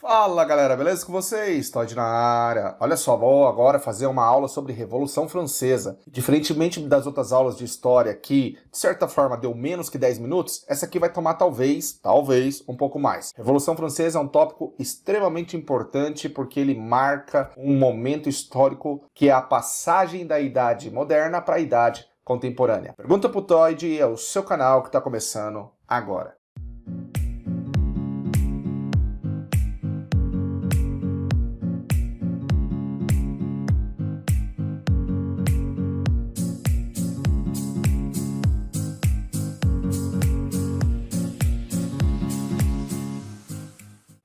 Fala galera, beleza com vocês? Todd na área. Olha só, vou agora fazer uma aula sobre Revolução Francesa. Diferentemente das outras aulas de história que, de certa forma, deu menos que 10 minutos, essa aqui vai tomar talvez, um pouco mais. Revolução Francesa é um tópico extremamente importante porque ele marca um momento histórico que é a passagem da Idade Moderna para a Idade Contemporânea. Pergunta pro Todd, é o seu canal que está começando agora.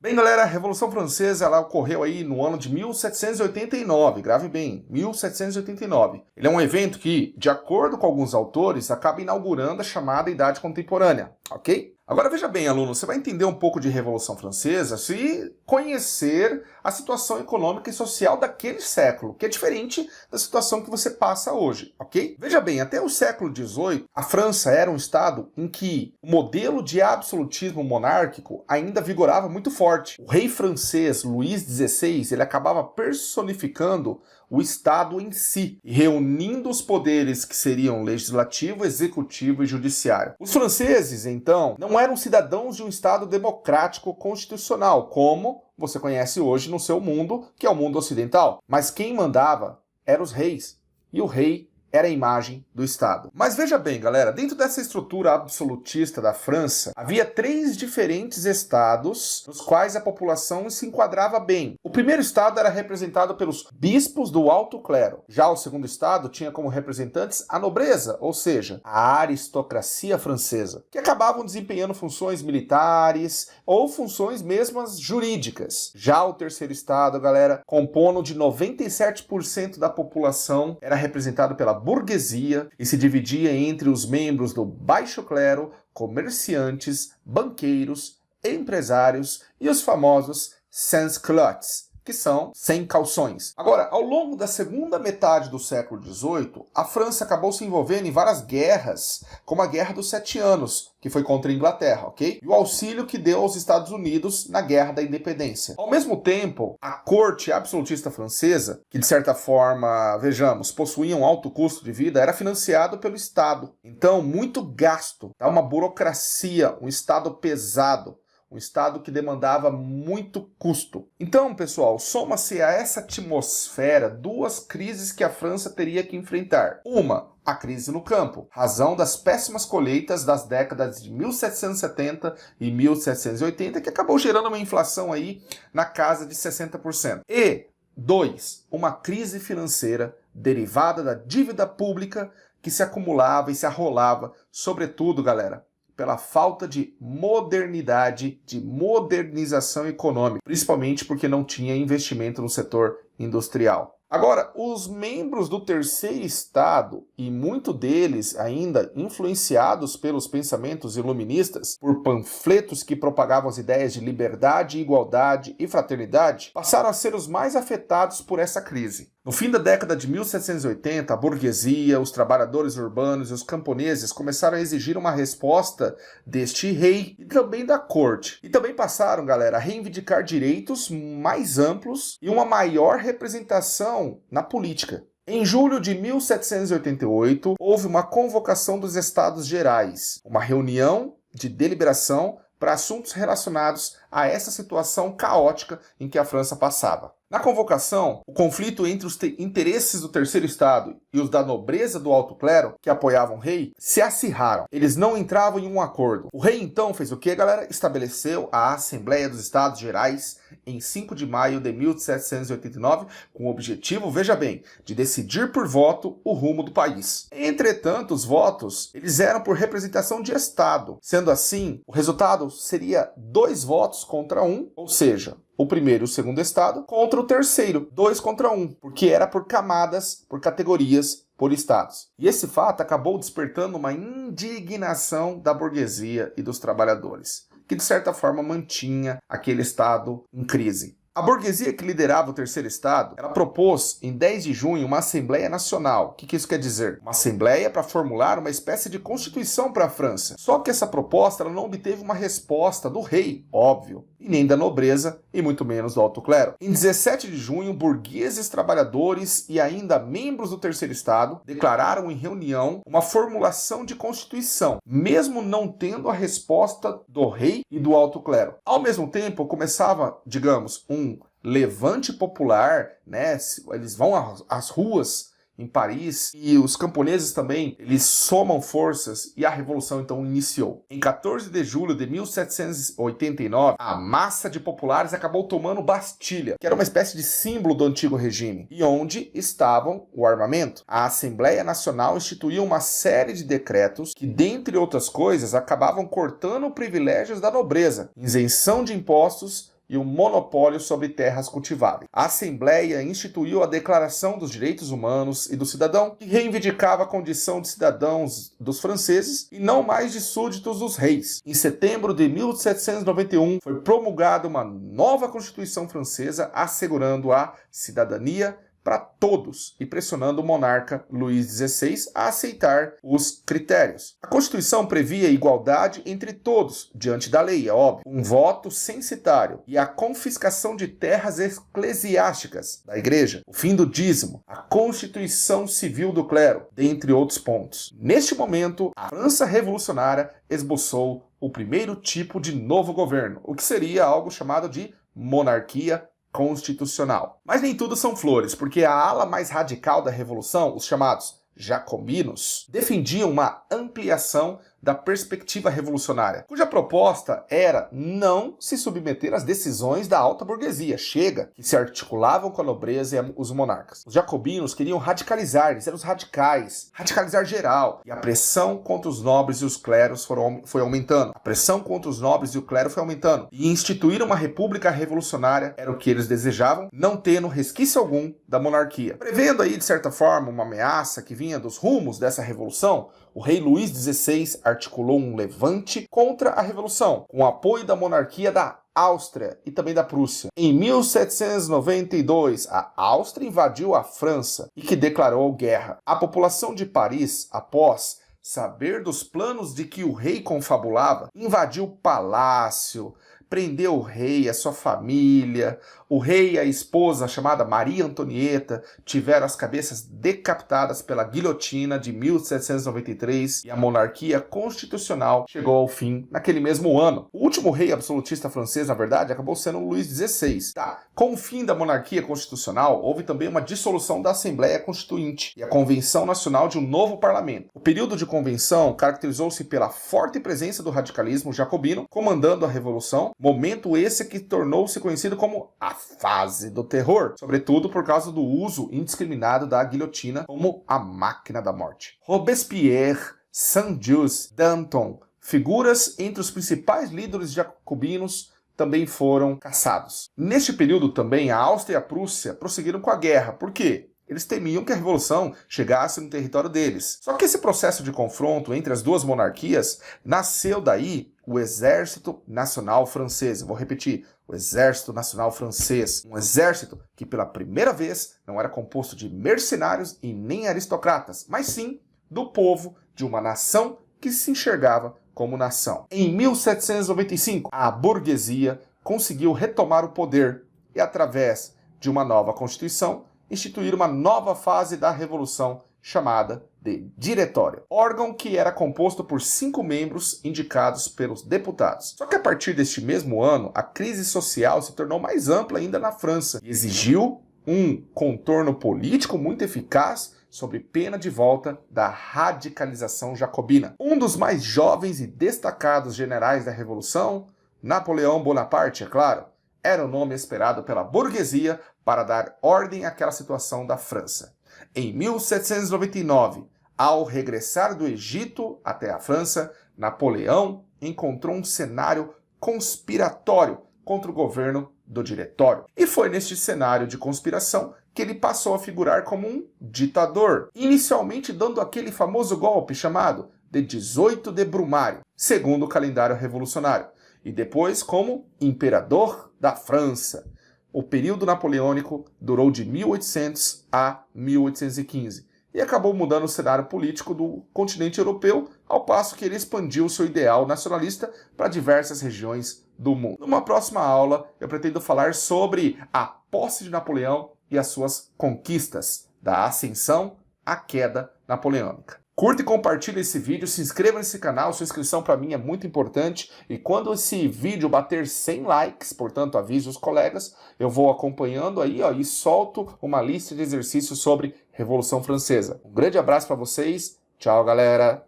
Bem, galera, a Revolução Francesa ela ocorreu aí no ano de 1789, grave bem, 1789. Ele é um evento que, de acordo com alguns autores, acaba inaugurando a chamada Idade Contemporânea, ok? Agora veja bem, aluno, você vai entender um pouco de Revolução Francesa se conhecer a situação econômica e social daquele século, que é diferente da situação que você passa hoje, ok? Veja bem, até o século XVIII, a França era um estado em que o modelo de absolutismo monárquico ainda vigorava muito forte. O rei francês Luís XVI, ele acabava personificando o Estado em si, reunindo os poderes que seriam legislativo, executivo e judiciário. Os franceses, então, não eram cidadãos de um Estado democrático constitucional, como você conhece hoje no seu mundo, que é o mundo ocidental. Mas quem mandava eram os reis, e o rei era a imagem do Estado. Mas veja bem, galera, dentro dessa estrutura absolutista da França, havia 3 diferentes estados nos quais a população se enquadrava bem. O primeiro estado era representado pelos bispos do alto clero. Já o segundo estado tinha como representantes a nobreza, ou seja, a aristocracia francesa, que acabavam desempenhando funções militares ou funções mesmas jurídicas. Já o terceiro estado, galera, compondo de 97% da população, era representado pela burguesia e se dividia entre os membros do baixo clero, comerciantes, banqueiros, empresários e os famosos sans-culottes, que são sem calções. Agora, ao longo da segunda metade do século XVIII, a França acabou se envolvendo em várias guerras, como a Guerra dos 7 Anos, que foi contra a Inglaterra, ok? E o auxílio que deu aos Estados Unidos na Guerra da Independência. Ao mesmo tempo, a corte absolutista francesa, que de certa forma, vejamos, possuía um alto custo de vida, era financiado pelo Estado. Então, muito gasto, tá? Uma burocracia, um Estado pesado. Um estado que demandava muito custo. Então, pessoal, soma-se a essa atmosfera 2 crises que a França teria que enfrentar. Uma, a crise no campo, razão das péssimas colheitas das décadas de 1770 e 1780, que acabou gerando uma inflação aí na casa de 60%. E 2, uma crise financeira derivada da dívida pública que se acumulava e se arrolava, sobretudo, galera, pela falta de modernidade, de modernização econômica, principalmente porque não tinha investimento no setor industrial. Agora, os membros do terceiro estado, e muitos deles ainda influenciados pelos pensamentos iluministas, por panfletos que propagavam as ideias de liberdade, igualdade e fraternidade, passaram a ser os mais afetados por essa crise. No fim da década de 1780, a burguesia, os trabalhadores urbanos e os camponeses começaram a exigir uma resposta deste rei e também da corte. E também passaram, galera, a reivindicar direitos mais amplos e uma maior representação na política. Em julho de 1788, houve uma convocação dos Estados Gerais, uma reunião de deliberação para assuntos relacionados a essa situação caótica em que a França passava. Na convocação, o conflito entre os interesses do terceiro estado e os da nobreza do alto clero, que apoiavam o rei, se acirraram. Eles não entravam em um acordo. O rei então fez o que, galera? Estabeleceu a Assembleia dos Estados Gerais em 5 de maio de 1789, com o objetivo, veja bem, de decidir por voto o rumo do país. Entretanto, os votos, eles eram por representação de estado. Sendo assim, o resultado seria 2 votos contra 1, ou seja, o primeiro e o segundo estado contra o terceiro, 2 contra 1, porque era por camadas, por categorias, por estados. E esse fato acabou despertando uma indignação da burguesia e dos trabalhadores, que de certa forma mantinha aquele estado em crise. A burguesia que liderava o Terceiro Estado, ela propôs em 10 de junho uma Assembleia Nacional. O que isso quer dizer? Uma assembleia para formular uma espécie de constituição para a França. Só que essa proposta ela não obteve uma resposta do rei, óbvio, e nem da nobreza, e muito menos do alto clero. Em 17 de junho, burgueses, trabalhadores e ainda membros do Terceiro Estado declararam em reunião uma formulação de constituição, mesmo não tendo a resposta do rei e do alto clero. Ao mesmo tempo, começava, digamos, um levante popular, né? Eles vão às ruas em Paris, e os camponeses também, eles somam forças e a revolução então iniciou. Em 14 de julho de 1789, a massa de populares acabou tomando Bastilha, que era uma espécie de símbolo do antigo regime, e onde estavam o armamento. A Assembleia Nacional instituiu uma série de decretos que, dentre outras coisas, acabavam cortando privilégios da nobreza, isenção de impostos e o monopólio sobre terras cultiváveis. A Assembleia instituiu a Declaração dos Direitos Humanos e do Cidadão, que reivindicava a condição de cidadãos dos franceses e não mais de súditos dos reis. Em setembro de 1791, foi promulgada uma nova Constituição francesa assegurando a cidadania para todos e pressionando o monarca Luís XVI a aceitar os critérios. A Constituição previa igualdade entre todos diante da lei, é óbvio, um voto censitário e a confiscação de terras eclesiásticas da igreja, o fim do dízimo, a Constituição Civil do Clero, dentre outros pontos. Neste momento, a França revolucionária esboçou o primeiro tipo de novo governo, o que seria algo chamado de monarquia constitucional. Mas nem tudo são flores, porque a ala mais radical da Revolução, os chamados jacobinos, defendiam uma ampliação da perspectiva revolucionária, cuja proposta era não se submeter às decisões da alta burguesia, chega, que se articulavam com a nobreza e os monarcas. Os jacobinos queriam radicalizar, eles eram os radicais, radicalizar geral, e a pressão contra os nobres e os clérigos foi aumentando. A pressão contra os nobres e o clero foi aumentando, e instituir uma república revolucionária era o que eles desejavam, não tendo resquício algum da monarquia. Prevendo aí, de certa forma, uma ameaça que vinha dos rumos dessa revolução, o rei Luís XVI articulou um levante contra a Revolução, com o apoio da monarquia da Áustria e também da Prússia. Em 1792, a Áustria invadiu a França e que declarou guerra. A população de Paris, após saber dos planos de que o rei confabulava, invadiu o palácio, prendeu o rei e a sua família. O rei e a esposa, chamada Maria Antonieta, tiveram as cabeças decapitadas pela guilhotina de 1793 e a monarquia constitucional chegou ao fim naquele mesmo ano. O último rei absolutista francês, na verdade, acabou sendo Luís XVI. Com o fim da monarquia constitucional, houve também uma dissolução da Assembleia Constituinte e a Convenção Nacional de um novo parlamento. O período de convenção caracterizou-se pela forte presença do radicalismo jacobino comandando a Revolução, momento esse que tornou-se conhecido como a fase do terror, sobretudo por causa do uso indiscriminado da guilhotina como a máquina da morte. Robespierre, Saint-Just, Danton, figuras entre os principais líderes jacobinos, também foram caçados. Neste período também a Áustria e a Prússia prosseguiram com a guerra. Por quê? Eles temiam que a revolução chegasse no território deles. Só que esse processo de confronto entre as duas monarquias nasceu daí o Exército Nacional Francês. Vou repetir, o Exército Nacional Francês. Um exército que pela primeira vez não era composto de mercenários e nem aristocratas, mas sim do povo de uma nação que se enxergava como nação. Em 1795, a burguesia conseguiu retomar o poder e, através de uma nova Constituição, instituir uma nova fase da Revolução chamada de Diretório, órgão que era composto por 5 membros indicados pelos deputados. Só que a partir deste mesmo ano, a crise social se tornou mais ampla ainda na França e exigiu um contorno político muito eficaz sob pena de volta da radicalização jacobina. Um dos mais jovens e destacados generais da Revolução, Napoleão Bonaparte, é claro, era o nome esperado pela burguesia para dar ordem àquela situação da França. Em 1799, ao regressar do Egito até a França, Napoleão encontrou um cenário conspiratório contra o governo do Diretório. E foi neste cenário de conspiração que ele passou a figurar como um ditador, inicialmente dando aquele famoso golpe chamado de 18 de Brumário, segundo o calendário revolucionário, e depois como imperador da França. o período napoleônico durou de 1800 a 1815 e acabou mudando o cenário político do continente europeu, ao passo que ele expandiu seu ideal nacionalista para diversas regiões do mundo. Numa próxima aula, eu pretendo falar sobre a posse de Napoleão e as suas conquistas, da ascensão à queda napoleônica. Curta e compartilhe esse vídeo, se inscreva nesse canal, sua inscrição para mim é muito importante. E quando esse vídeo bater 100 likes, portanto avise os colegas, eu vou acompanhando aí e solto uma lista de exercícios sobre Revolução Francesa. Um grande abraço para vocês, tchau galera!